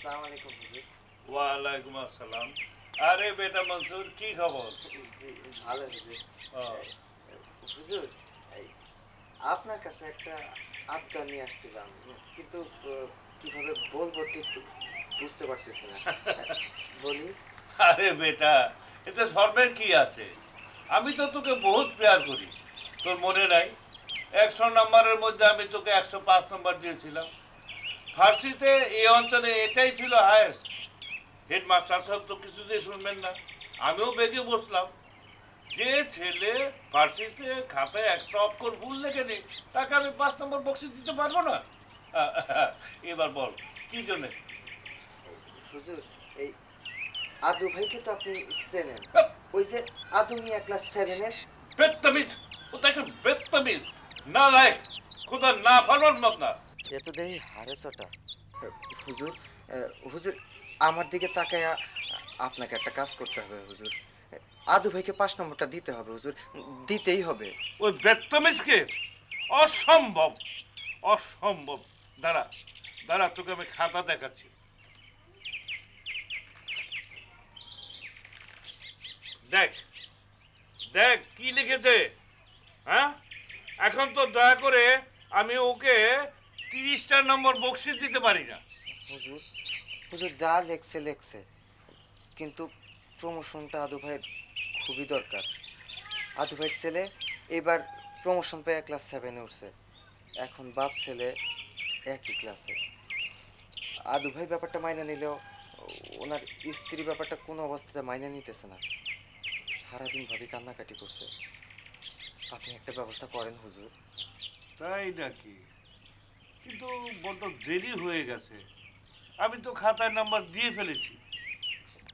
আসসালামু আলাইকুম হুজুর। ওয়ালাইকুম আসসালাম। আরে বেটা মনসুর, কি খবর? জি ভালো হুজুর। হুজুর আপনার কাছে একটা আবদার নিয়ে আসছিলাম, কিন্তু কিভাবে বলবো ঠিক বুঝতে পারতেছি না। বলি। আরে বেটা, এতে শর্মের কি আছে? আমি তো তোকে বহুত প্যার করি, তোর মনে নাই? 100 নম্বরের মধ্যে আমি তোকে 105 নম্বর দিয়েছিলাম। ফার্সিতে এই অঞ্চলে এটাই ছিল হায়েস্ট। হেডমাস্টার সাহেব তো কিছুতেই শুনবেন না, আমিও বেগে বসলাম। যে ছেলে ফার্সিতে খাতায় একটা অক্ষর ভুল লেখে নেই, তাকে আমি 5 নম্বর বক্সিস দিতে পারবো না? এবার বল, কি জন্য এসেছিস? হুজুর, এই আদু ভাইকে তো আপনি চেনেন, ওই যে আদু মিয়া ক্লাস 7 এর। বেত্তামিজ, ও তো একটা বেত্তামিজ, না লায়ক, খোদা না ফরমান মত না। এ তো দেখি হারেসটা। হুজুর, হুজুর আমার দিকে তাকায়া আপনাকে একটা কাজ করতে হবে হুজুর। আদু ভাইকে 5 নম্বরটা দিতে হবে হুজুর, দিতেই হবে। ওই বেত্তামিজকে? অসম্ভব, অসম্ভব। দাঁড়া দাঁড়া, তোকে আমি খাতা দেখাচ্ছি। দেখ দেখ কি লিখেছে। হ্যাঁ, এখন তো দয়া করে আমি ওকে 30টা নম্বর বকশিস দিতে পারি না। হুজুর, হুজুর যা লেখছে লেখছে, কিন্তু প্রমোশনটা আদু ভাইয়ের খুবই দরকার। আদু ভাইয়ের ছেলে এবার প্রমোশন পেয়ে ক্লাস 7 এ উঠছে, এখন বাপ ছেলে একই ক্লাসে। আদু ভাই ব্যাপারটা মাইনে নিলেও ওনার স্ত্রী ব্যাপারটা কোনো অবস্থাতে মাইনে নিতেছে না, সারাদিন ভাবি কান্নাকাটি করছে। আপনি একটা ব্যবস্থা করেন হুজুর। তাই নাকি? কিন্তু বড্ড দেরি হয়ে গেছে, আমি তো খাতায় নাম্বার দিয়ে ফেলেছি।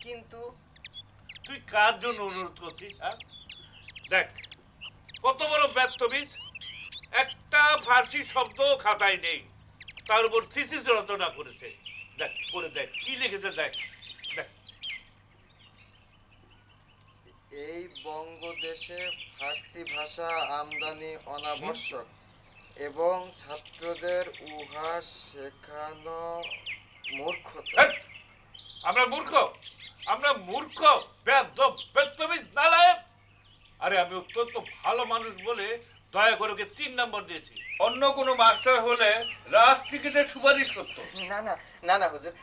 কিন্তু তুই কার জন্য অনুরোধ করছিস? হ্যাঁ, দেখ কত বড় ব্যর্থবিস, একটা ফার্সি শব্দ খাতায় নেই, তার উপর থিসিস রচনা করেছে। দেখ করে দেখ কি লিখেছে, দেখ দেখ। এই বঙ্গদেশে ফার্সি ভাষা আমদানি অনাবশ্যক এবং ছাত্রদের উহা শেখানো মূর্খতা। আমরা মূর্খ? আমরা মূর্খ, বেয়াদব, বেত্তমিজ, নালায়েক? আরে আমি অত্যন্ত ভালো মানুষ বলে দয়া করে ওকে 3 নম্বর দিয়েছি। অন্য কোনো মাস্টার হলে রাজ টিকেটের সুপারিশ করতো। না না না না হুজুর,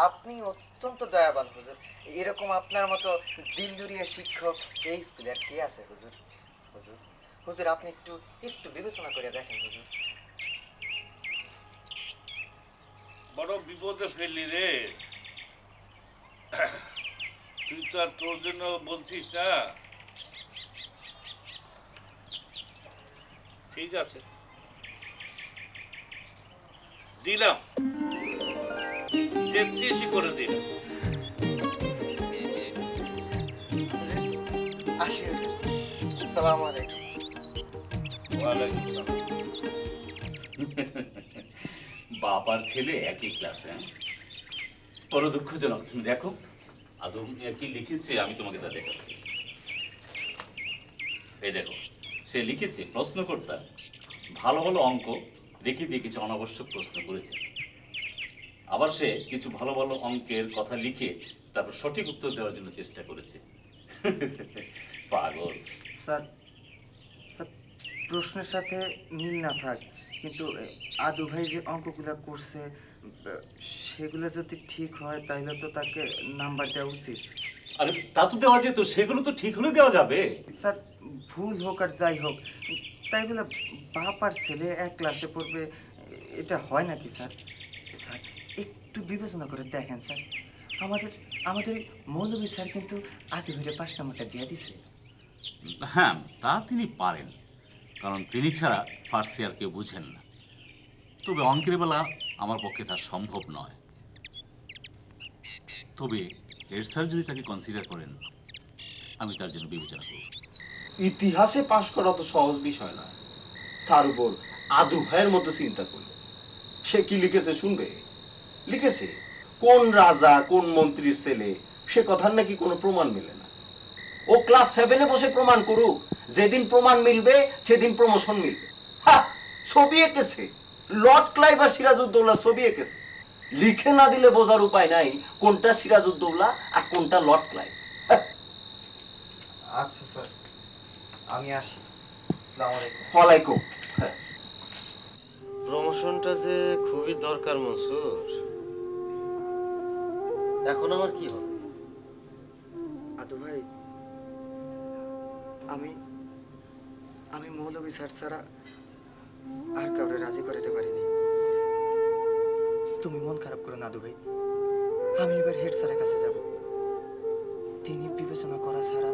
আপনি অত্যন্ত দয়াবান হুজুর। এরকম আপনার মতো দিলদুরিয়া শিক্ষক এই স্কুলে আর কে আছে হুজুর? হুজুর, হুজুর আপনি একটু একটু বিবেচনা করে দেখেন হুজুর। বড় বিপদে ফেললি রে। তুই তো আর তোর জন্য বলছিস না। ঠিক আছে, দিলাম, 33 করে দিলাম। আসি হুজুর, আসসালামু আলাইকুম। ওয়ালাইকুম আসসালাম। বাবার ছেলে একই ক্লাসে, বড় দুঃখজনক। তুমি দেখো আদম কি লিখেছে, আমি তোমাকে তা দেখাচ্ছি। এই দেখো, সে লিখেছে প্রশ্নকর্তা ভালো ভালো অঙ্ক রেখে দিয়ে কিছু অনাবশ্যক প্রশ্ন করেছে। আবার সে কিছু ভালো ভালো অঙ্কের কথা লিখে তারপর সঠিক উত্তর দেওয়ার জন্য চেষ্টা করেছে। পাগল। স্যার, স্যার প্রশ্নের সাথে মিল না থাক, কিন্তু আদু ভাই যে অঙ্কগুলো করছে সেগুলো যদি ঠিক হয় তাহলে তো তাকে নাম্বার দেওয়া উচিত। আরে তা তো দেওয়া যেত, সেগুলো তো ঠিক হলে দেওয়া যাবে। স্যার ভুল হোক আর যাই হোক, তাই বলে বাপ আর ছেলে এক ক্লাসে পড়বে, এটা হয় নাকি স্যার? স্যার একটু বিবেচনা করে দেখেন স্যার, আমাদের আমাদের মৌলভী স্যার কিন্তু আদু ভাইয়ের 5 নম্বরটা দিয়ে দিছে। হ্যাঁ, তা তিনি পারেন, কারণ তিনি ছাড়া ফার্সি আর কেউ বুঝেন না। তবে অঙ্কের বেলা আমার পক্ষে তা সম্ভব নয়। তবে হেড স্যার যদি তাকে কনসিডার করেন, আমি তার জন্য বিবেচনা করব। ইতিহাসে পাশ করা তো সহজ বিষয় না, তার উপর আদু ভাইয়ের মতো চিন্তা করলে সে কি লিখেছে শুনবে? লিখেছে কোন রাজা কোন মন্ত্রীর ছেলে, সে কথার নাকি কোনো প্রমাণ মেলে না। ও ক্লাস 7-এ বসে প্রমাণ করুক, যেদিন প্রমাণ মিলবে সেদিন প্রমোশন মিলবে। ছবি এঁকেছে, লর্ড ক্লাইভ আর সিরাজউদ্দৌলা ছবি এঁকেছে। লিখে না দিলে বোঝার উপায় নাই কোনটা সিরাজউদ্দৌলা আর কোনটা লর্ড ক্লাইভ। আচ্ছা স্যার, আমি আসি। আসসালামু আলাইকুম। ওয়ালাইকুম। প্রমোশনটা যে খুবই দরকার মনসুর, এখন আমার কি হবে? আদু ভাই, আমি আমি মৌলভী স্যার ছাড়া আর কাউরে রাজি করাতে পারিনি। তুমি মন খারাপ করো না আদু ভাই, আমি এবার হেড স্যারের কাছে যাব। তিনি বিবেচনা করা ছাড়া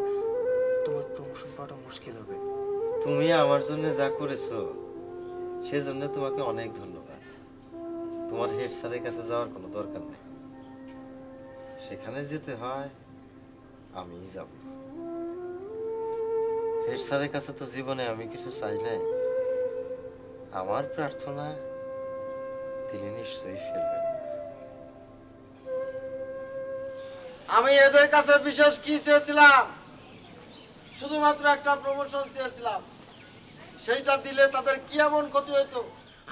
তোমার প্রমোশন পাওয়াটা মুশকিল হবে। তুমি আমার জন্য যা করেছো সেজন্য তোমাকে অনেক ধন্যবাদ। তোমার হেড স্যারের কাছে যাওয়ার কোনো দরকার নেই, সেখানে যেতে হয় আমিই যাব। হেড স্যারের কাছে তো জীবনে আমি কিছু চাই নাই, আমার প্রার্থনা তিনি নিশ্চয়ই ফেলবেন না। আমি এদের কাছে বিশেষ কি চেয়েছিলাম? শুধুমাত্র একটা প্রমোশন চেয়েছিলাম, সেইটা দিলে তাদের কি এমন ক্ষতি হতো?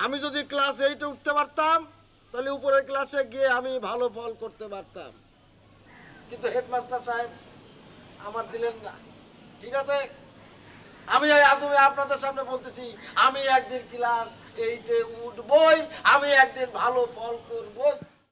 আমি যদি ক্লাস 8-এ উঠতে পারতাম তাহলে উপরের ক্লাসে গিয়ে আমি ভালো ফল করতে পারতাম, কিন্তু হেডমাস্টার সাহেব আমার দিলেন না। ঠিক আছে, আমি আপনাদের সামনে বলতেছি, আমি একদিন ক্লাস 8-এ উঠবই, আমি একদিন ভালো ফল করবই।